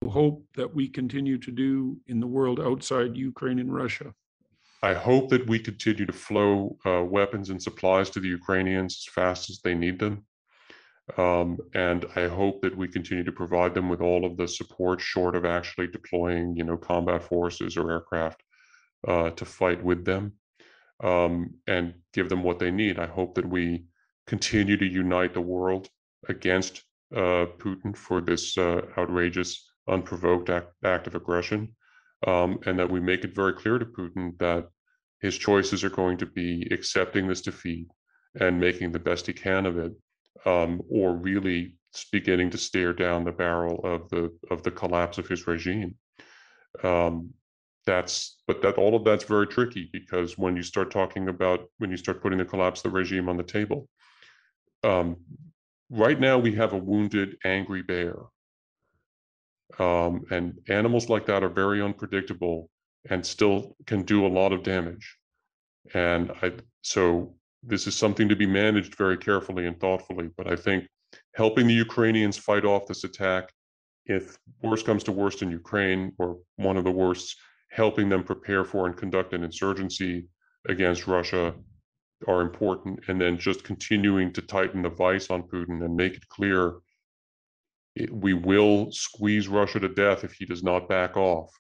hope that we continue to do in the world outside Ukraine and Russia? I hope that we continue to flow weapons and supplies to the Ukrainians as fast as they need them. And I hope that we continue to provide them with all of the support short of actually deploying, combat forces or aircraft to fight with them and give them what they need. I hope that we continue to unite the world against Putin for this outrageous, unprovoked act of aggression, and that we make it very clear to Putin that his choices are going to be accepting this defeat and making the best he can of it, or really beginning to stare down the barrel of the collapse of his regime. All of that's very tricky, because when you start putting the collapse of the regime on the table, right now we have a wounded, angry bear, and animals like that are very unpredictable and still can do a lot of damage. And so this is something to be managed very carefully and thoughtfully. But I think helping the Ukrainians fight off this attack, if worst comes to worst in Ukraine, or one of the worst, helping them prepare for and conduct an insurgency against Russia are important. And then just continuing to tighten the vice on Putin and make it clear we will squeeze Russia to death if he does not back off.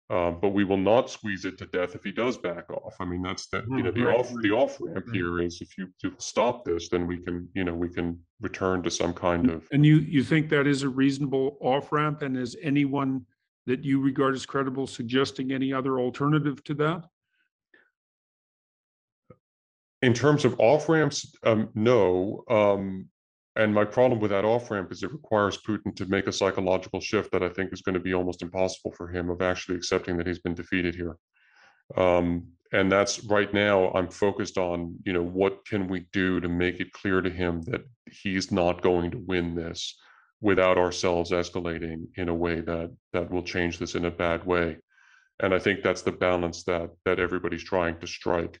But we will not squeeze it to death if he does back off. I mean, that's the off ramp here is, if you stop this, then we can return to some kind of. And you think that is a reasonable off ramp? And is anyone that you regard as credible suggesting any other alternative to that? In terms of off ramps, no. And my problem with that off ramp is it requires Putin to make a psychological shift that I think is going to be almost impossible for him, of actually accepting that he's been defeated here. And that's right now I'm focused on, what can we do to make it clear to him that he's not going to win this without ourselves escalating in a way that will change this in a bad way. And I think that's the balance that everybody's trying to strike.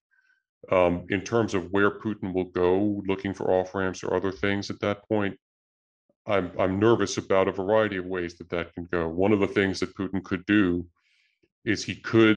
In terms of where Putin will go looking for off-ramps or other things at that point, I'm nervous about a variety of ways that can go. One of the things that Putin could do is he could